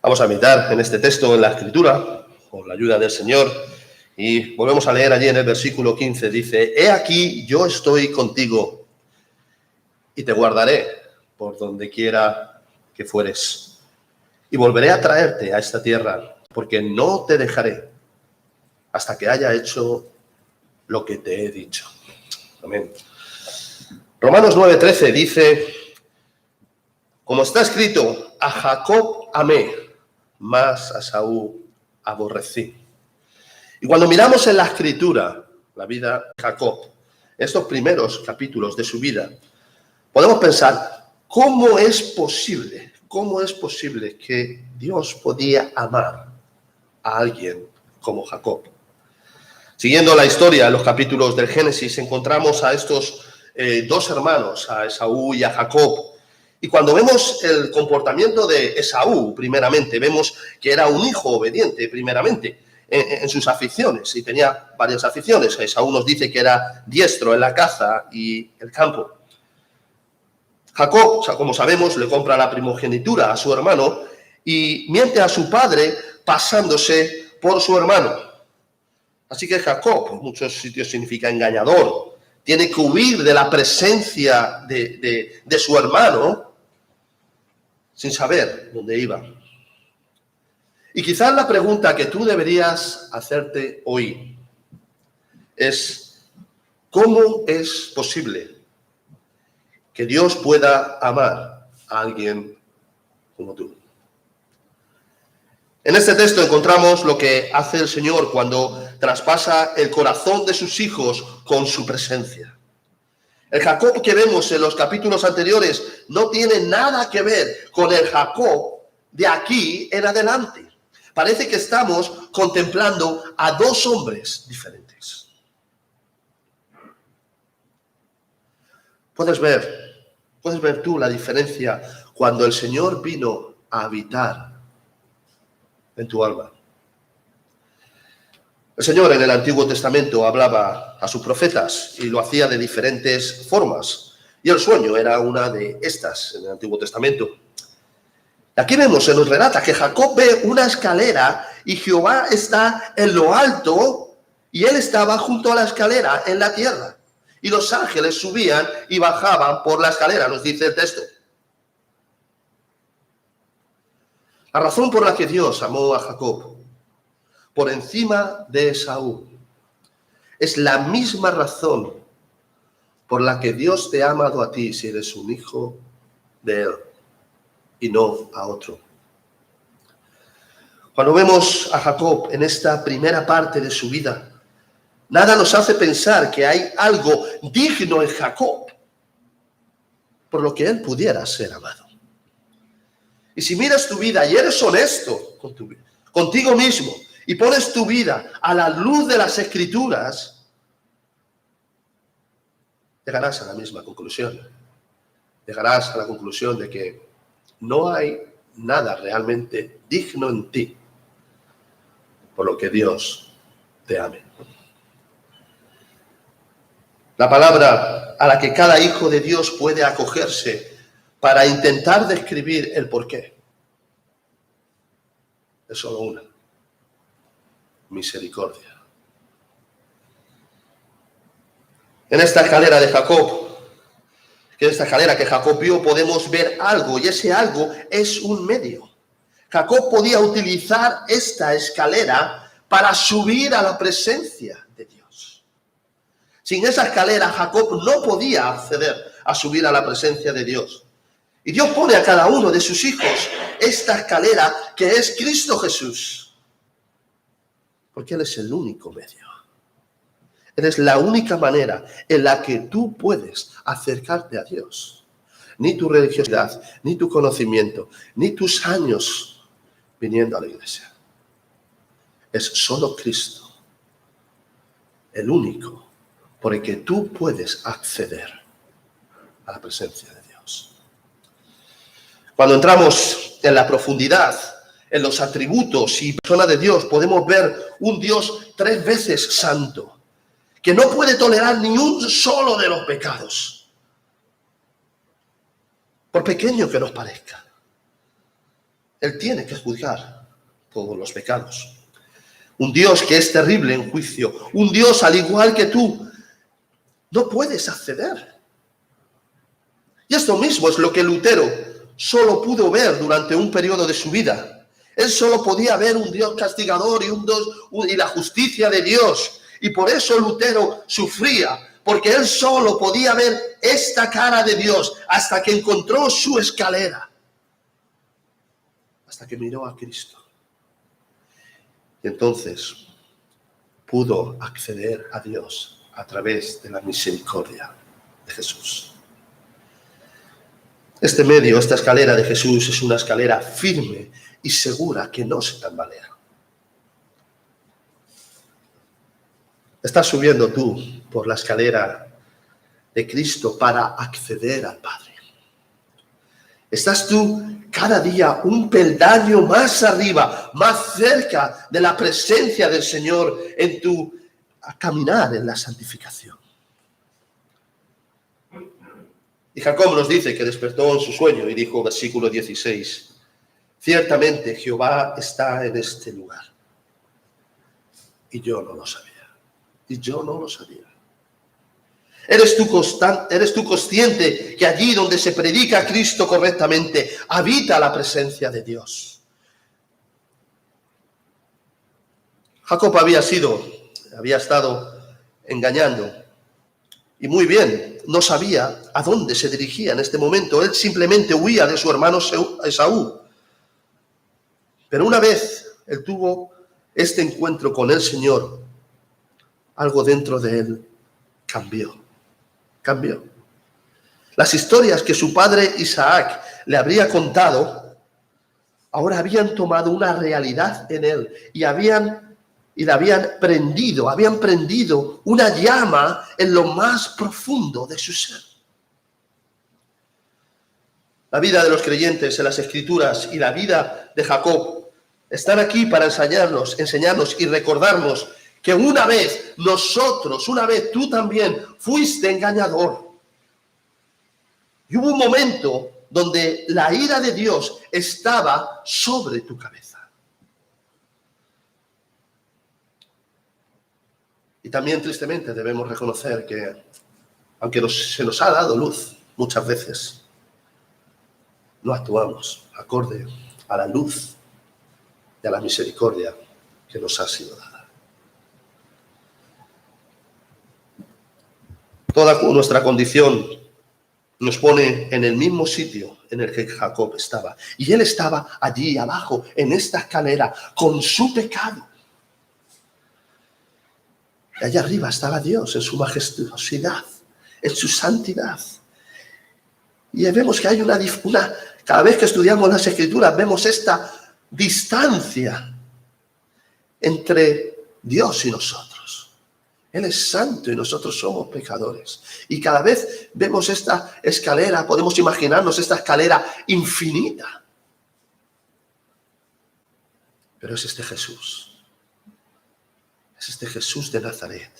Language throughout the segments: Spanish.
Vamos a meditar en este texto en la Escritura, con la ayuda del Señor, y volvemos a leer allí en el versículo 15. Dice: He aquí, yo estoy contigo, y te guardaré por donde quiera que fueres, y volveré a traerte a esta tierra, porque no te dejaré hasta que haya hecho lo que te he dicho. Amén. Romanos 9:13 dice: como está escrito, a Jacob amé, mas a Saúl aborrecí. Y cuando miramos en la Escritura, la vida de Jacob, estos primeros capítulos de su vida, podemos pensar, ¿cómo es posible que Dios podía amar a alguien como Jacob? Siguiendo la historia, en los capítulos del Génesis, encontramos a estos dos hermanos, a Esaú y a Jacob. Y cuando vemos el comportamiento de Esaú, primeramente, vemos que era un hijo obediente, primeramente, en sus aficiones, y tenía varias aficiones. Esaú nos dice que era diestro en la caza y el campo. Jacob, como sabemos, le compra la primogenitura a su hermano y miente a su padre pasándose por su hermano. Así que Jacob, en muchos sitios significa engañador, tiene que huir de la presencia de su hermano sin saber dónde iba. Y quizás la pregunta que tú deberías hacerte hoy es: ¿cómo es posible que Dios pueda amar a alguien como tú? En este texto encontramos lo que hace el Señor cuando traspasa el corazón de sus hijos con su presencia. El Jacob que vemos en los capítulos anteriores no tiene nada que ver con el Jacob de aquí en adelante. Parece que estamos contemplando a dos hombres diferentes. Puedes ver tú la diferencia cuando el Señor vino a habitar en tu alma. El Señor en el Antiguo Testamento hablaba a sus profetas y lo hacía de diferentes formas. Y el sueño era una de estas en el Antiguo Testamento. Aquí vemos, se nos relata que Jacob ve una escalera y Jehová está en lo alto y él estaba junto a la escalera en la tierra. Y los ángeles subían y bajaban por la escalera, nos dice el texto. La razón por la que Dios amó a Jacob por encima de Esaú es la misma razón por la que Dios te ha amado a ti si eres un hijo de Él y no a otro. Cuando vemos a Jacob en esta primera parte de su vida, nada nos hace pensar que hay algo digno en Jacob por lo que él pudiera ser amado. Y si miras tu vida y eres honesto contigo mismo y pones tu vida a la luz de las Escrituras, llegarás a la misma conclusión. Llegarás a la conclusión de que no hay nada realmente digno en ti por lo que Dios te ame. La palabra a la que cada hijo de Dios puede acogerse para intentar describir el porqué es solo una: misericordia. En esta escalera de Jacob, en esta escalera que Jacob vio, podemos ver algo, y ese algo es un medio. Jacob podía utilizar esta escalera para subir a la presencia de Dios. Sin esa escalera, Jacob no podía acceder a subir a la presencia de Dios. Y Dios pone a cada uno de sus hijos esta escalera que es Cristo Jesús. Porque Él es el único medio. Él es la única manera en la que tú puedes acercarte a Dios. Ni tu religiosidad, ni tu conocimiento, ni tus años viniendo a la iglesia. Es solo Cristo, el único por el que tú puedes acceder a la presencia de Dios. Cuando entramos en la profundidad, en los atributos y persona de Dios, podemos ver un Dios 3 veces santo, que no puede tolerar ni un solo de los pecados, por pequeño que nos parezca. Él tiene que juzgar todos los pecados. Un Dios que es terrible en juicio. Un Dios al igual que tú. No puedes acceder. Y esto mismo es lo que Lutero solo pudo ver durante un periodo de su vida. Él solo podía ver un Dios castigador y la justicia de Dios. Y por eso Lutero sufría, porque él solo podía ver esta cara de Dios hasta que encontró su escalera, hasta que miró a Cristo. Y entonces pudo acceder a Dios a través de la misericordia de Jesús. Este medio, esta escalera de Jesús es una escalera firme y segura que no se tambalea. Estás subiendo tú por la escalera de Cristo para acceder al Padre. Estás tú cada día un peldaño más arriba, más cerca de la presencia del Señor en tu caminar en la santificación. Y Jacob nos dice que despertó en su sueño y dijo, versículo 16, ciertamente Jehová está en este lugar. Y yo no lo sabía. Y yo no lo sabía. ¿Eres tú consciente que allí donde se predica a Cristo correctamente habita la presencia de Dios? Jacob había estado engañando. Y muy bien, no sabía a dónde se dirigía en este momento. Él simplemente huía de su hermano Esaú. Pero una vez él tuvo este encuentro con el Señor, algo dentro de él cambió. Las historias que su padre Isaac le habría contado, ahora habían tomado una realidad en él y le habían prendido una llama en lo más profundo de su ser. La vida de los creyentes en las Escrituras y la vida de Jacob están aquí para enseñarnos y recordarnos que una vez tú también fuiste engañador. Y hubo un momento donde la ira de Dios estaba sobre tu cabeza. Y también tristemente debemos reconocer que, aunque se nos ha dado luz muchas veces, no actuamos acorde a la luz y a la misericordia que nos ha sido dada. Toda nuestra condición nos pone en el mismo sitio en el que Jacob estaba. Y él estaba allí abajo, en esta escalera, con su pecado. Y allá arriba estaba Dios en su majestuosidad, en su santidad. Y vemos que hay cada vez que estudiamos las Escrituras, vemos esta distancia entre Dios y nosotros. Él es santo y nosotros somos pecadores. Y cada vez vemos esta escalera, podemos imaginarnos esta escalera infinita. Pero es este Jesús. Es este Jesús de Nazaret,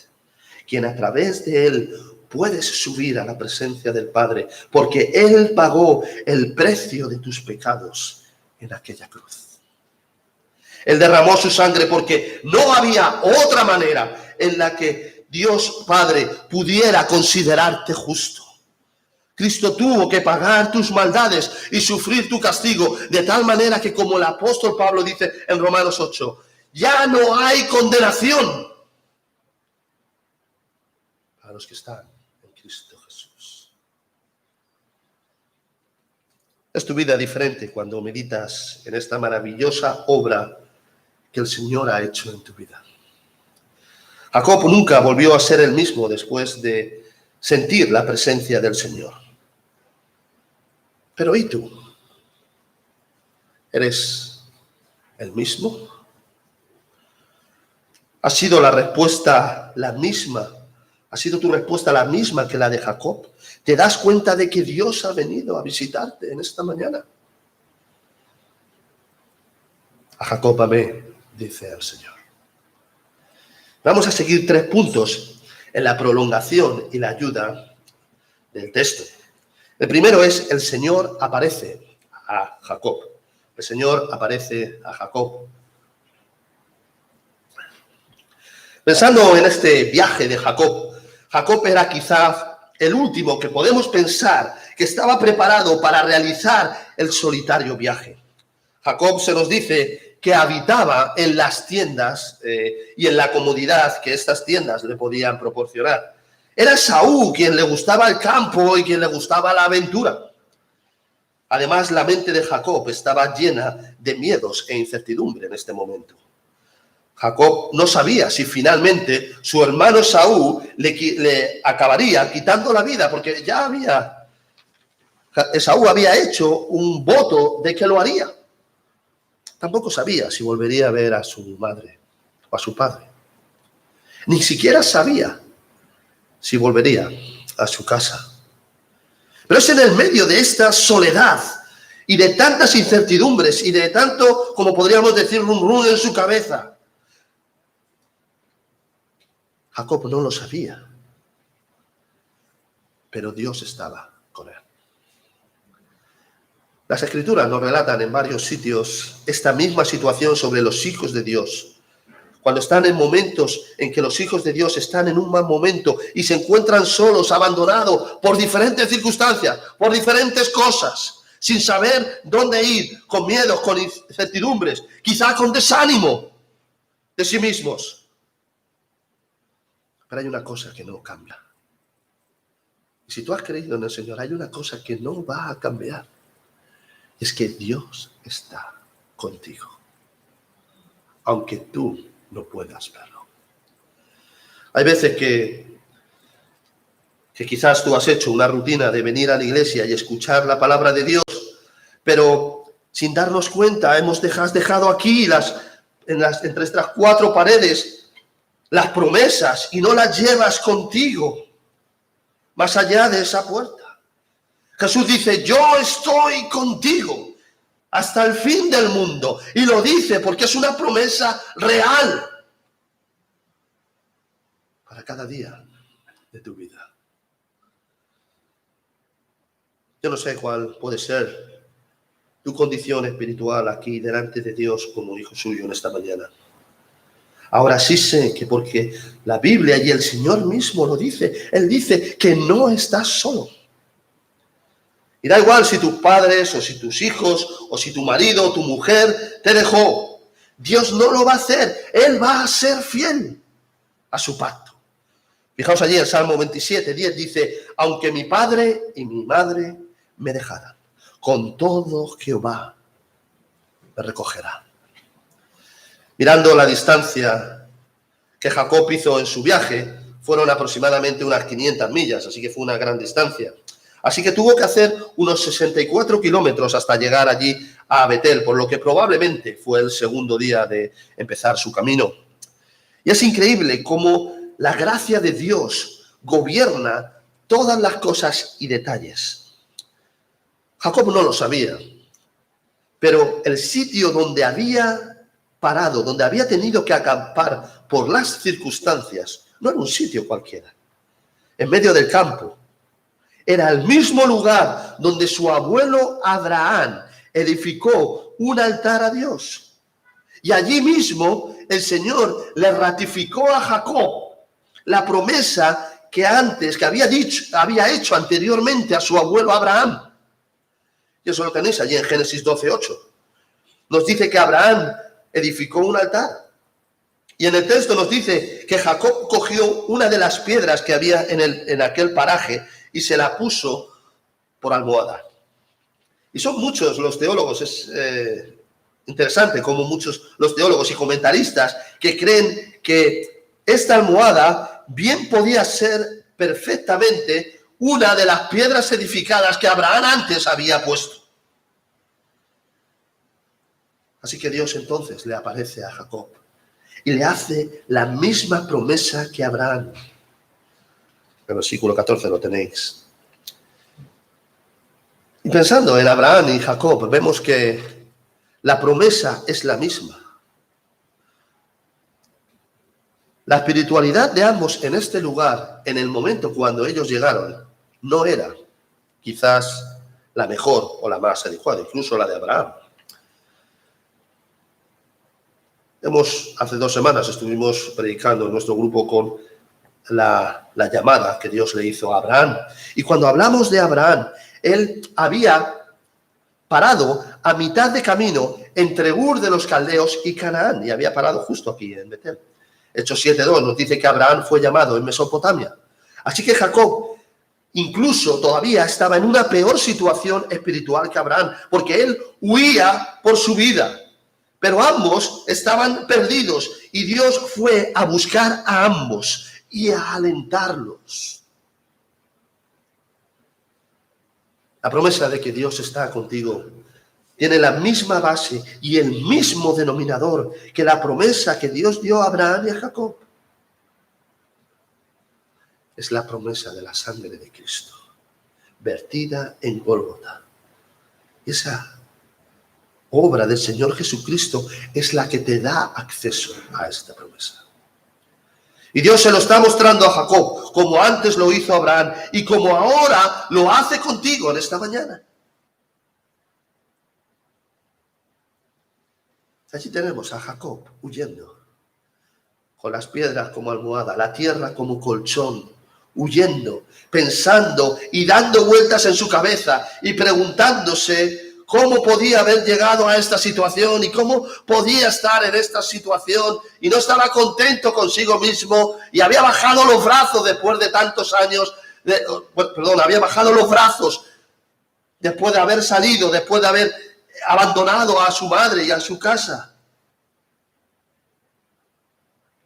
quien a través de él puedes subir a la presencia del Padre, porque él pagó el precio de tus pecados en aquella cruz. Él derramó su sangre porque no había otra manera en la que Dios Padre pudiera considerarte justo. Cristo tuvo que pagar tus maldades y sufrir tu castigo, de tal manera que, como el apóstol Pablo dice en Romanos 8, ya no hay condenación para los que están en Cristo Jesús. Es tu vida diferente cuando meditas en esta maravillosa obra que el Señor ha hecho en tu vida. Jacob nunca volvió a ser el mismo después de sentir la presencia del Señor. Pero ¿y tú? ¿Eres el mismo? ¿Ha sido la respuesta la misma? ¿Ha sido tu respuesta la misma que la de Jacob? ¿Te das cuenta de que Dios ha venido a visitarte en esta mañana? A Jacob amé, dice el Señor. Vamos a seguir 3 puntos en la prolongación y la ayuda del texto. El primero es: el Señor aparece a Jacob. el Señor aparece a Jacob. Pensando en este viaje de Jacob, Jacob era quizás el último que podemos pensar que estaba preparado para realizar el solitario viaje. Jacob se nos dice que habitaba en las tiendas y en la comodidad que estas tiendas le podían proporcionar. Era Esaú quien le gustaba el campo y quien le gustaba la aventura. Además, la mente de Jacob estaba llena de miedos e incertidumbre en este momento. Jacob no sabía si finalmente su hermano Esaú le acabaría quitando la vida, porque Esaú había hecho un voto de que lo haría. Tampoco sabía si volvería a ver a su madre o a su padre. Ni siquiera sabía si volvería a su casa. Pero es en el medio de esta soledad y de tantas incertidumbres y de tanto, como podríamos decir, rum en su cabeza. Jacob no lo sabía, pero Dios estaba con él. Las Escrituras nos relatan en varios sitios esta misma situación sobre los hijos de Dios. Cuando están en momentos en que los hijos de Dios están en un mal momento y se encuentran solos, abandonados por diferentes circunstancias, por diferentes cosas, sin saber dónde ir, con miedos, con incertidumbres, quizá con desánimo de sí mismos. Pero hay una cosa que no cambia. Y si tú has creído en el Señor, hay una cosa que no va a cambiar. Es que Dios está contigo, aunque tú no puedas verlo. Hay veces que quizás tú has hecho una rutina de venir a la iglesia y escuchar la palabra de Dios, pero sin darnos cuenta hemos dejado aquí entre estas cuatro paredes las promesas y no las llevas contigo más allá de esa puerta. Jesús dice, yo estoy contigo hasta el fin del mundo. Y lo dice porque es una promesa real para cada día de tu vida. Yo no sé cuál puede ser tu condición espiritual aquí delante de Dios como hijo suyo en esta mañana. Ahora sí sé que porque la Biblia y el Señor mismo lo dice, Él dice que no estás solo. Y da igual si tus padres o si tus hijos o si tu marido o tu mujer te dejó. Dios no lo va a hacer. Él va a ser fiel a su pacto. Fijaos allí en Salmo 27:10 dice, aunque mi padre y mi madre me dejaran, con todo Jehová me recogerá. Mirando la distancia que Jacob hizo en su viaje, fueron aproximadamente unas 500 millas, así que fue una gran distancia. Así que tuvo que hacer unos 64 kilómetros hasta llegar allí a Betel, por lo que probablemente fue el segundo día de empezar su camino. Y es increíble cómo la gracia de Dios gobierna todas las cosas y detalles. Jacob no lo sabía, pero el sitio donde había parado, donde había tenido que acampar por las circunstancias, no era un sitio cualquiera. En medio del campo, era el mismo lugar donde su abuelo Abraham edificó un altar a Dios. Y allí mismo el Señor le ratificó a Jacob la promesa que había hecho anteriormente a su abuelo Abraham. Y eso lo tenéis allí en Génesis 12:8. Nos dice que Abraham edificó un altar. Y en el texto nos dice que Jacob cogió una de las piedras que había en aquel paraje y se la puso por almohada. Y son muchos los teólogos, es interesante como muchos los teólogos y comentaristas que creen que esta almohada bien podía ser perfectamente una de las piedras edificadas que Abraham antes había puesto. Así que Dios entonces le aparece a Jacob y le hace la misma promesa que Abraham. El versículo 14 lo tenéis. Y pensando en Abraham y Jacob, vemos que la promesa es la misma. La espiritualidad de ambos en este lugar, en el momento cuando ellos llegaron, no era quizás la mejor o la más adecuada, incluso la de Abraham. Hace 2 semanas estuvimos predicando en nuestro grupo con la llamada que Dios le hizo a Abraham. Y cuando hablamos de Abraham, él había parado a mitad de camino entre Ur de los Caldeos y Canaán, y había parado justo aquí en Betel. Hechos 7:2 nos dice que Abraham fue llamado en Mesopotamia. Así que Jacob incluso todavía estaba en una peor situación espiritual que Abraham, porque él huía por su vida. Pero ambos estaban perdidos y Dios fue a buscar a ambos y a alentarlos. La promesa de que Dios está contigo tiene la misma base y el mismo denominador que la promesa que Dios dio a Abraham y a Jacob. Es la promesa de la sangre de Cristo, vertida en Gólgota. Esa obra del Señor Jesucristo es la que te da acceso a esta promesa. Y Dios se lo está mostrando a Jacob, como antes lo hizo a Abraham, y como ahora lo hace contigo en esta mañana. Allí tenemos a Jacob huyendo, con las piedras como almohada, la tierra como colchón, huyendo, pensando y dando vueltas en su cabeza y preguntándose cómo podía haber llegado a esta situación y cómo podía estar en esta situación, y no estaba contento consigo mismo y había bajado los brazos después de tantos años, había bajado los brazos después de haber salido, después de haber abandonado a su madre y a su casa.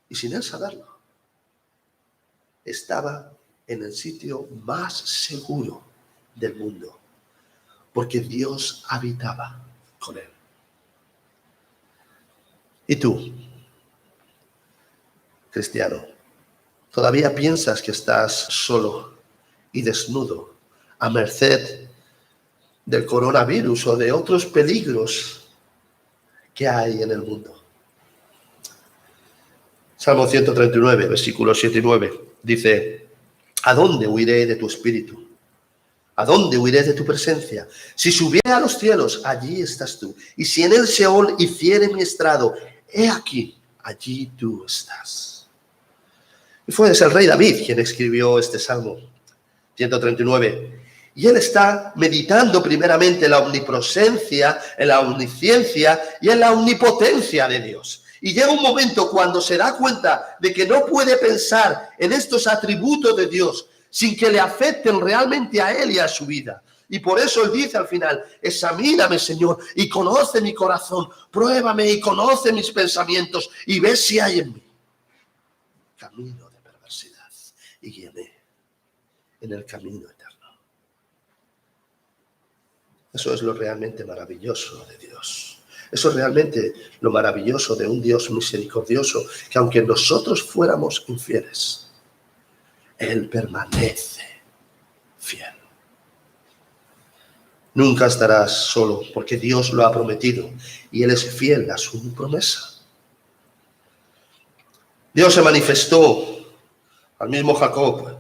Y sin él saberlo, estaba en el sitio más seguro del mundo, porque Dios habitaba con él. ¿Y tú, cristiano, todavía piensas que estás solo y desnudo, a merced del coronavirus o de otros peligros que hay en el mundo? Salmo 139, versículos 7 y 9, dice: ¿a dónde huiré de tu espíritu? ¿A dónde huiré de tu presencia? Si subiere a los cielos, allí estás tú. Y si en el Seol hiciere mi estrado, he aquí, allí tú estás. Y fue el rey David quien escribió este Salmo 139. Y él está meditando primeramente en la omnipresencia, en la omnisciencia y en la omnipotencia de Dios. Y llega un momento cuando se da cuenta de que no puede pensar en estos atributos de Dios sin que le afecten realmente a él y a su vida. Y por eso él dice al final: examíname, Señor, y conoce mi corazón, pruébame y conoce mis pensamientos, y ve si hay en mí camino de perversidad, y guíame en el camino eterno. Eso es lo realmente maravilloso de Dios. Eso es realmente lo maravilloso de un Dios misericordioso, que aunque nosotros fuéramos infieles, Él permanece fiel. Nunca estarás solo, porque Dios lo ha prometido y Él es fiel a su promesa. Dios se manifestó al mismo Jacob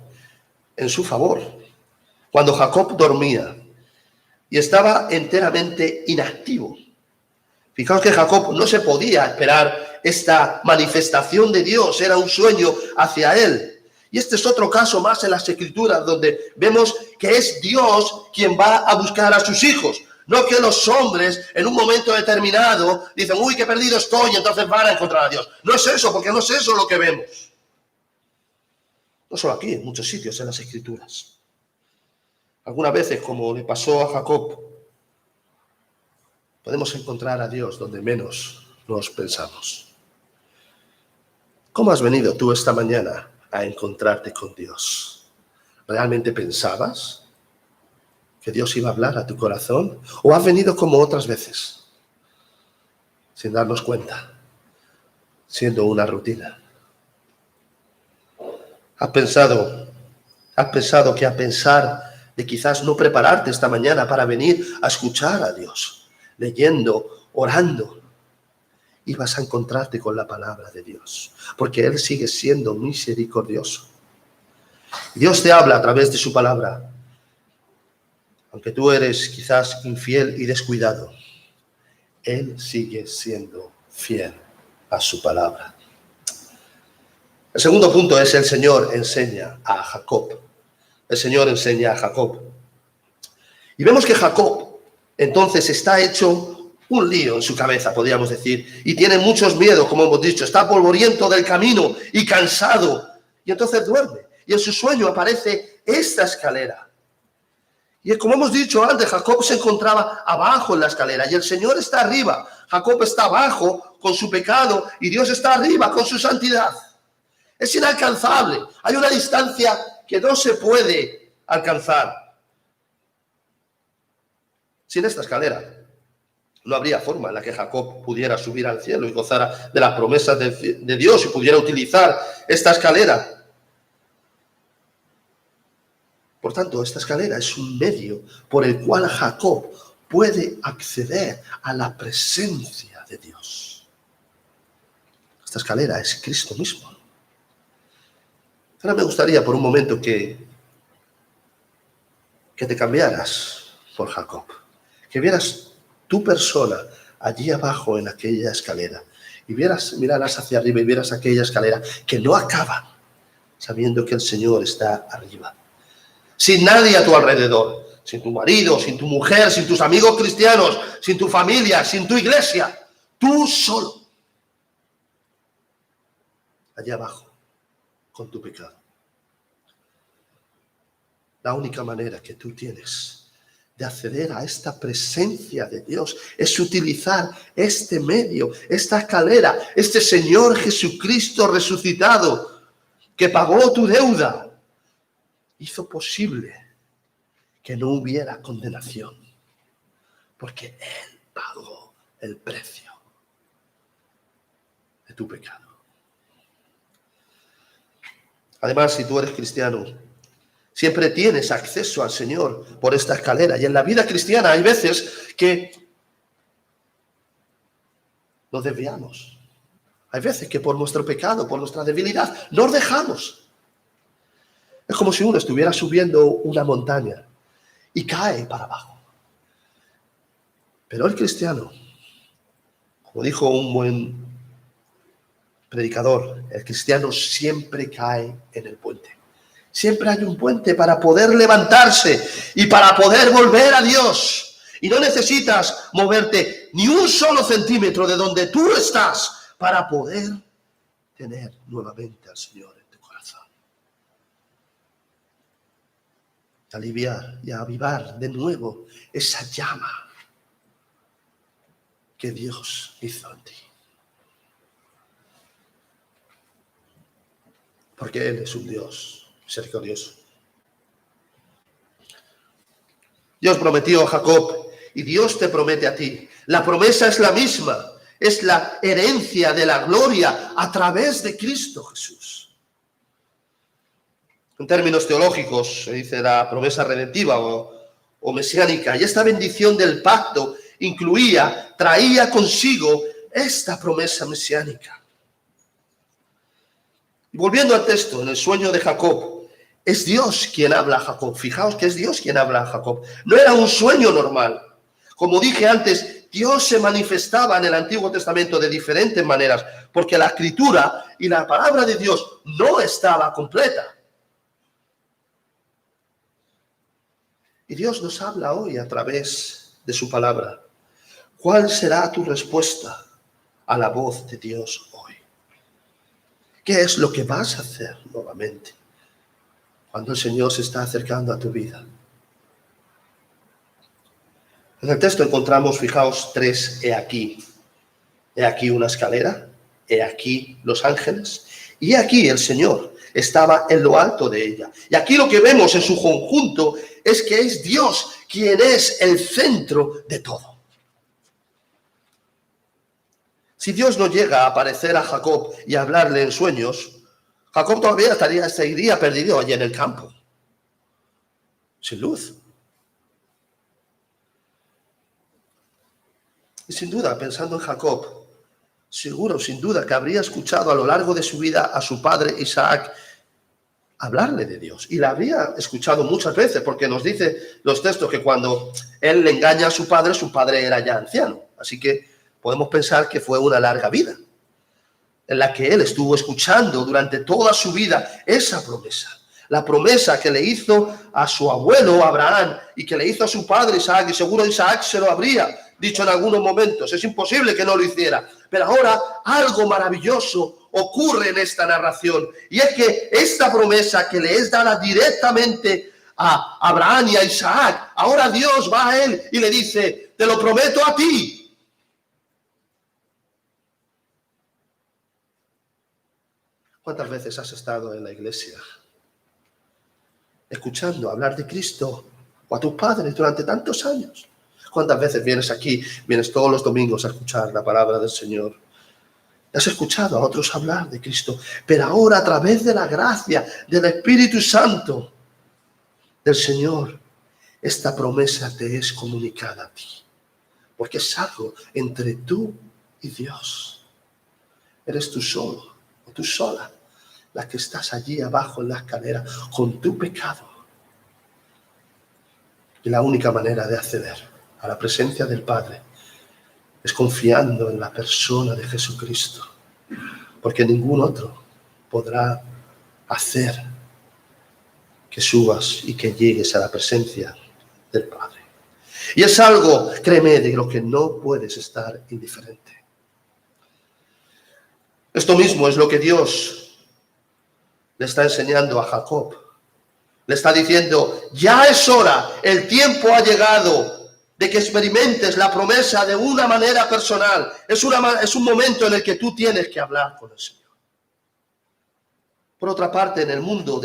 en su favor cuando Jacob dormía y estaba enteramente inactivo. Fijaos que Jacob no se podía esperar esta manifestación de Dios, era un sueño hacia él. Y este es otro caso más en las Escrituras, donde vemos que es Dios quien va a buscar a sus hijos. No que los hombres en un momento determinado dicen: uy, qué perdido estoy, y entonces van a encontrar a Dios. No es eso, porque no es eso lo que vemos. No solo aquí, en muchos sitios en las Escrituras. Algunas veces, como le pasó a Jacob, podemos encontrar a Dios donde menos nos pensamos. ¿Cómo has venido tú esta mañana a encontrarte con Dios? ¿Realmente pensabas que Dios iba a hablar a tu corazón? ¿O has venido como otras veces, sin darnos cuenta, siendo una rutina? ¿Has pensado que a pesar de quizás no prepararte esta mañana para venir a escuchar a Dios, leyendo, orando, y vas a encontrarte con la palabra de Dios? Porque Él sigue siendo misericordioso. Dios te habla a través de su palabra. Aunque tú eres quizás infiel y descuidado, Él sigue siendo fiel a su palabra. El segundo punto es: el Señor enseña a Jacob. El Señor enseña a Jacob. Y vemos que Jacob entonces está hecho un lío en su cabeza, podríamos decir, y tiene muchos miedos, como hemos dicho, está polvoriento del camino y cansado, y entonces duerme. Y en su sueño aparece esta escalera. Y como hemos dicho antes, Jacob se encontraba abajo en la escalera y el Señor está arriba. Jacob está abajo con su pecado y Dios está arriba con su santidad. Es inalcanzable. Hay una distancia que no se puede alcanzar. Sin esta escalera no habría forma en la que Jacob pudiera subir al cielo y gozara de las promesas de Dios y pudiera utilizar esta escalera. Por tanto, esta escalera es un medio por el cual Jacob puede acceder a la presencia de Dios. Esta escalera es Cristo mismo. Ahora me gustaría por un momento que te cambiaras por Jacob, que vieras tu persona allí abajo en aquella escalera y miraras hacia arriba y vieras aquella escalera que no acaba, sabiendo que el Señor está arriba. Sin nadie a tu alrededor, sin tu marido, sin tu mujer, sin tus amigos cristianos, sin tu familia, sin tu iglesia, tú solo, allá abajo, con tu pecado. La única manera que tú tienes de acceder a esta presencia de Dios es utilizar este medio, esta escalera, este Señor Jesucristo resucitado, que pagó tu deuda, hizo posible que no hubiera condenación, porque Él pagó el precio de tu pecado. Además, si tú eres cristiano, siempre tienes acceso al Señor por esta escalera. Y en la vida cristiana hay veces que nos desviamos. Hay veces que por nuestro pecado, por nuestra debilidad, nos dejamos. Es como si uno estuviera subiendo una montaña y cae para abajo. Pero el cristiano, como dijo un buen predicador, el cristiano siempre cae en el puente. Siempre hay un puente para poder levantarse y para poder volver a Dios. Y no necesitas moverte ni un solo centímetro de donde tú estás para poder tener nuevamente al Señor en tu corazón. Aliviar y avivar de nuevo esa llama que Dios hizo en ti. Porque Él es un Dios misericordioso. Dios prometió a Jacob y Dios te promete a ti. La promesa es la misma, es la herencia de la gloria a través de Cristo Jesús. En términos teológicos se dice la promesa redentiva o mesiánica, y esta bendición del pacto traía consigo esta promesa mesiánica. Y volviendo al texto, en el sueño de Jacob, es Dios quien habla a Jacob. Fijaos que es Dios quien habla a Jacob. No era un sueño normal. Como dije antes, Dios se manifestaba en el Antiguo Testamento de diferentes maneras, porque la Escritura y la palabra de Dios no estaba completa. Y Dios nos habla hoy a través de su palabra. ¿Cuál será tu respuesta a la voz de Dios hoy? ¿Qué es lo que vas a hacer nuevamente cuando el Señor se está acercando a tu vida? En el texto encontramos, fijaos, 3 he aquí. He aquí una escalera, he aquí los ángeles, y he aquí el Señor estaba en lo alto de ella. Y aquí lo que vemos en su conjunto es que es Dios quien es el centro de todo. Si Dios no llega a aparecer a Jacob y a hablarle en sueños, Jacob todavía seguiría perdido allí en el campo, sin luz. Y sin duda, pensando en Jacob, seguro, sin duda, que habría escuchado a lo largo de su vida a su padre Isaac hablarle de Dios. Y la habría escuchado muchas veces, porque nos dice los textos que cuando él le engaña a su padre era ya anciano. Así que podemos pensar que fue una larga vida. en la que él estuvo escuchando durante toda su vida esa promesa. La promesa que le hizo a su abuelo Abraham y que le hizo a su padre Isaac, y seguro Isaac se lo habría dicho en algunos momentos. Es imposible que no lo hiciera. Pero ahora algo maravilloso ocurre en esta narración. Y es que esta promesa que le es dada directamente a Abraham y a Isaac, ahora Dios va a él y le dice, te lo prometo a ti. ¿Cuántas veces has estado en la iglesia escuchando hablar de Cristo o a tus padres durante tantos años? ¿Cuántas veces vienes aquí, vienes todos los domingos a escuchar la palabra del Señor? Has escuchado a otros hablar de Cristo, pero ahora a través de la gracia del Espíritu Santo del Señor, esta promesa te es comunicada a ti, porque es algo entre tú y Dios. Eres tú solo o tú sola la que estás allí abajo en la escalera con tu pecado. Y la única manera de acceder a la presencia del Padre es confiando en la persona de Jesucristo, porque ningún otro podrá hacer que subas y que llegues a la presencia del Padre. Y es algo, créeme, de lo que no puedes estar indiferente. Esto mismo es lo que Dios le está enseñando a Jacob. Le está diciendo, ya es hora, el tiempo ha llegado de que experimentes la promesa de una manera personal. Es un momento en el que tú tienes que hablar con el Señor. Por otra parte, en el mundo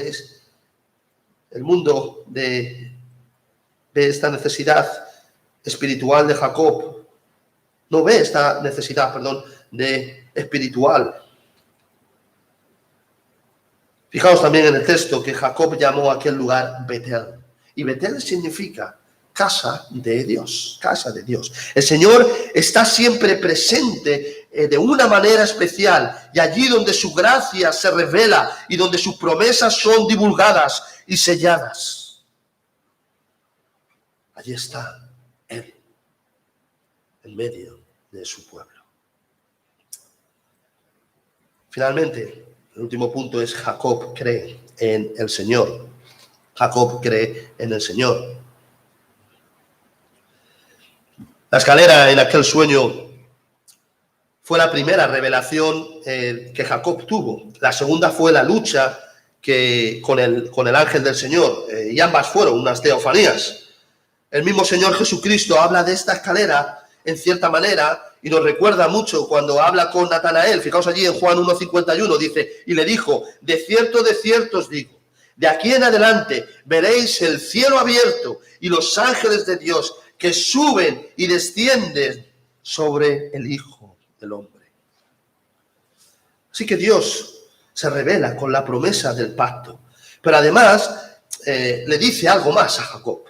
de esta necesidad espiritual de Jacob, no ve esta necesidad, de espiritual. Fijaos también en el texto que Jacob llamó a aquel lugar Betel. Y Betel significa casa de Dios, casa de Dios. El Señor está siempre presente de una manera especial, y allí donde su gracia se revela y donde sus promesas son divulgadas y selladas, allí está Él, en medio de su pueblo. Finalmente, el último punto es Jacob cree en el Señor. Jacob cree en el Señor. La escalera en aquel sueño fue la primera revelación que Jacob tuvo. La segunda fue la lucha con el ángel del Señor. Y ambas fueron unas teofanías. El mismo Señor Jesucristo habla de esta escalera en cierta manera y nos recuerda mucho cuando habla con Natanael. Fijaos allí en Juan 1:51, dice, y le dijo, de cierto os digo, de aquí en adelante veréis el cielo abierto y los ángeles de Dios que suben y descienden sobre el Hijo del Hombre. Así que Dios se revela con la promesa del pacto, pero además le dice algo más a Jacob.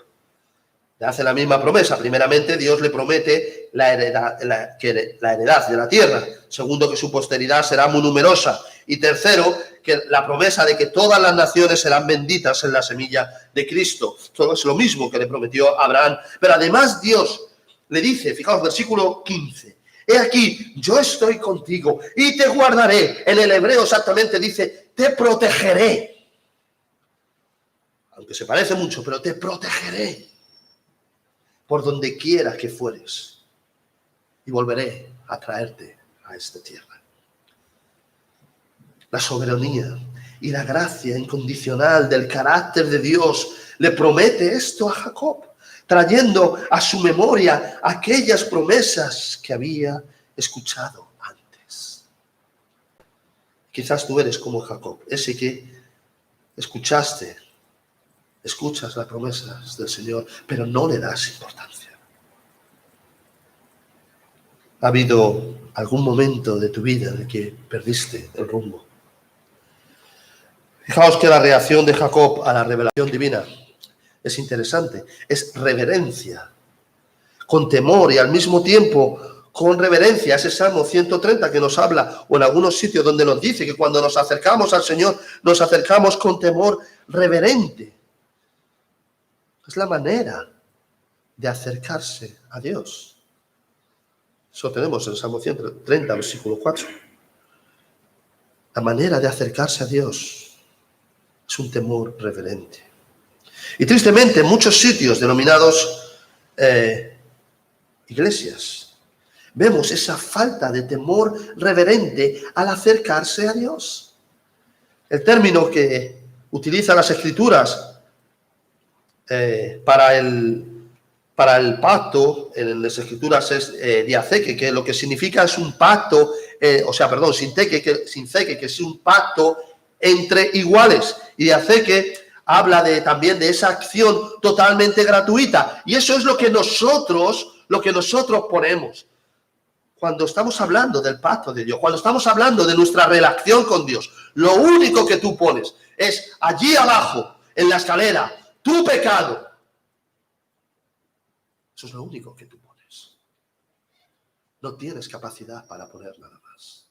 Le hace la misma promesa. Primeramente, Dios le promete la heredad de la tierra. Segundo, que su posteridad será muy numerosa. Y tercero, que la promesa de que todas las naciones serán benditas en la semilla de Cristo. Todo es lo mismo que le prometió a Abraham. Pero además Dios le dice, fijaos, versículo 15, he aquí, yo estoy contigo y te guardaré. En el hebreo exactamente dice, te protegeré. Aunque se parece mucho, pero te protegeré por donde quiera que fueres, y volveré a traerte a esta tierra. La soberanía y la gracia incondicional del carácter de Dios le promete esto a Jacob, trayendo a su memoria aquellas promesas que había escuchado antes. Quizás tú eres como Jacob, ese que escuchas las promesas del Señor, pero no le das importancia. ¿Ha habido algún momento de tu vida en el que perdiste el rumbo? Fijaos que la reacción de Jacob a la revelación divina es interesante. Es reverencia, con temor y al mismo tiempo con reverencia. Ese Salmo 130 que nos habla, o en algunos sitios donde nos dice que cuando nos acercamos al Señor, nos acercamos con temor reverente. Es la manera de acercarse a Dios. Eso tenemos en el Salmo 130, versículo 4. la manera de acercarse a Dios es un temor reverente. Y tristemente, en muchos sitios denominados iglesias, vemos esa falta de temor reverente al acercarse a Dios. El término que utilizan las Escrituras para el pacto, en las Escrituras es diaceque, que lo que significa es un pacto, sinteque, que es un pacto entre iguales. Y diaceque habla también de esa acción totalmente gratuita. Y eso es lo que nosotros ponemos cuando estamos hablando del pacto de Dios, cuando estamos hablando de nuestra relación con Dios. Lo único que tú pones es allí abajo, en la escalera, tu pecado. Eso es lo único que tú pones. No tienes capacidad para poner nada más.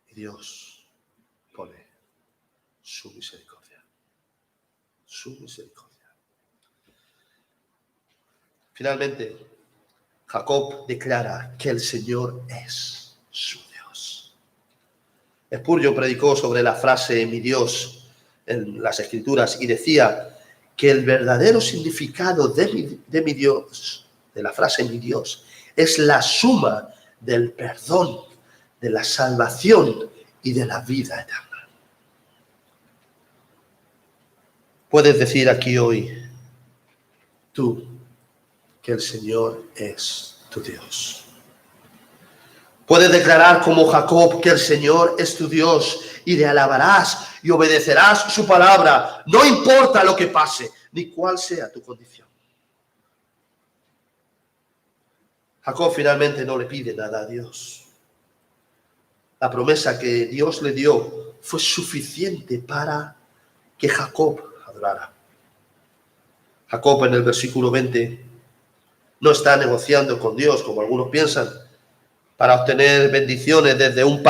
Y Dios pone su misericordia. Su misericordia. Finalmente, Jacob declara que el Señor es su Dios. Spurgeon predicó sobre la frase mi Dios en las Escrituras y decía que el verdadero significado de mi Dios, de la frase mi Dios, es la suma del perdón, de la salvación y de la vida eterna. Puedes decir aquí hoy, tú, que el Señor es tu Dios. Puedes declarar como Jacob que el Señor es tu Dios y le alabarás y obedecerás su palabra, no importa lo que pase, ni cuál sea tu condición. Jacob finalmente no le pide nada a Dios. La promesa que Dios le dio fue suficiente para que Jacob adorara. Jacob en el versículo 20 no está negociando con Dios, como algunos piensan, para obtener bendiciones desde un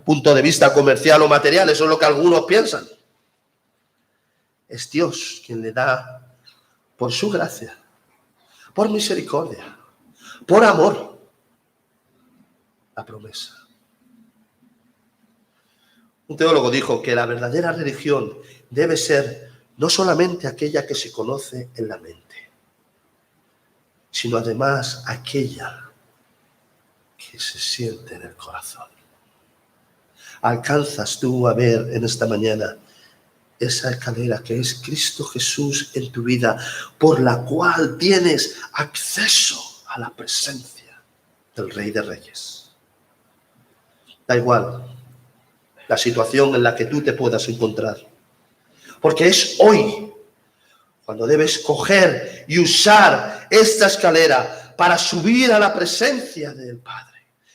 punto de vista comercial o material. Eso es lo que algunos piensan. Es Dios quien le da, por su gracia, por misericordia, por amor, la promesa. Un teólogo dijo que la verdadera religión debe ser no solamente aquella que se conoce en la mente, sino además aquella que se siente en el corazón. ¿Alcanzas tú a ver en esta mañana esa escalera que es Cristo Jesús en tu vida, por la cual tienes acceso a la presencia del Rey de Reyes? Da igual la situación en la que tú te puedas encontrar, porque es hoy cuando debes coger y usar esta escalera para subir a la presencia del Padre.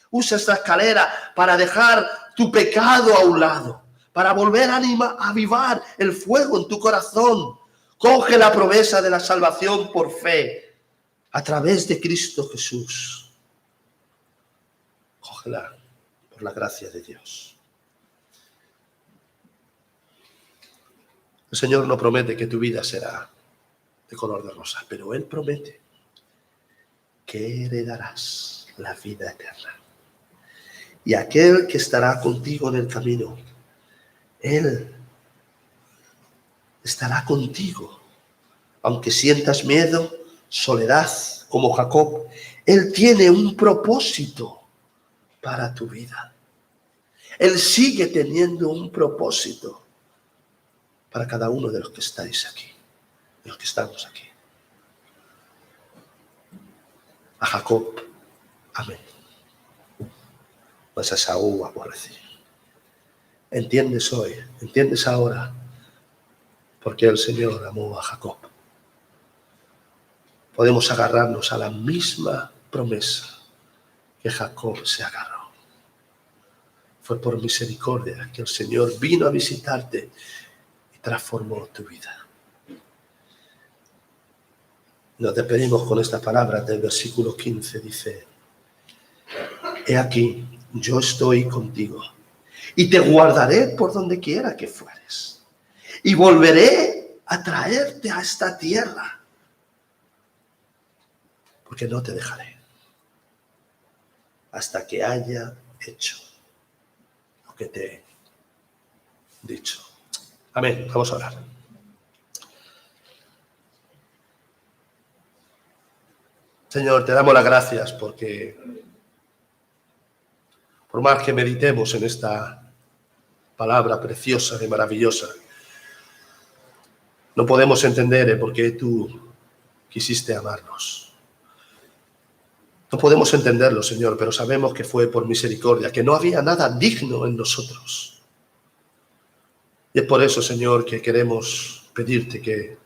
Usa esta escalera para dejar tu pecado a un lado, para volver a avivar el fuego en tu corazón. Coge la promesa de la salvación por fe a través de Cristo Jesús. Cógela por la gracia de Dios. El Señor no promete que tu vida será de color de rosa, pero Él promete que heredarás la vida eterna. Y aquel que estará contigo en el camino, Él estará contigo. Aunque sientas miedo, soledad, como Jacob, Él tiene un propósito para tu vida. Él sigue teniendo un propósito para cada uno de los que estáis aquí, de los que estamos aquí. A Jacob, amén. Mas a Esaú aborrecí. ¿Entiendes hoy? ¿Entiendes ahora por qué el Señor amó a Jacob? Podemos agarrarnos a la misma promesa que Jacob se agarró. Fue por misericordia que el Señor vino a visitarte y transformó tu vida. Nos despedimos con esta palabra del versículo 15. Dice: he aquí, yo estoy contigo y te guardaré por donde quiera que fueres y volveré a traerte a esta tierra, porque no te dejaré hasta que haya hecho lo que te he dicho. Amén. Vamos a orar. Señor, te damos las gracias porque por más que meditemos en esta palabra preciosa y maravillosa, no podemos entender el por qué tú quisiste amarnos. No podemos entenderlo, Señor, pero sabemos que fue por misericordia, que no había nada digno en nosotros. Y es por eso, Señor, que queremos pedirte que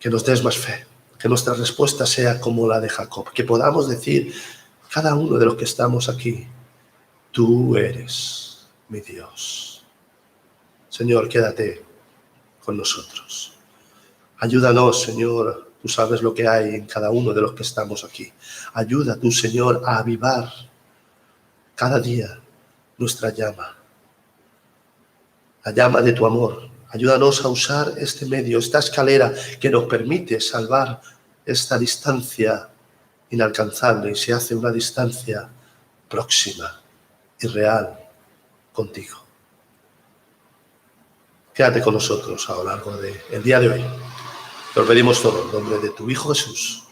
nos des más fe, que nuestra respuesta sea como la de Jacob, que podamos decir, cada uno de los que estamos aquí, tú eres mi Dios. Señor, quédate con nosotros. Ayúdanos, Señor, tú sabes lo que hay en cada uno de los que estamos aquí. Ayuda tú, Señor, a avivar cada día nuestra llama, la llama de tu amor. Ayúdanos a usar este medio, esta escalera que nos permite salvar esta distancia inalcanzable y se hace una distancia próxima y real contigo. Quédate con nosotros a lo largo del día de hoy. Te lo pedimos todo en nombre de tu Hijo Jesús.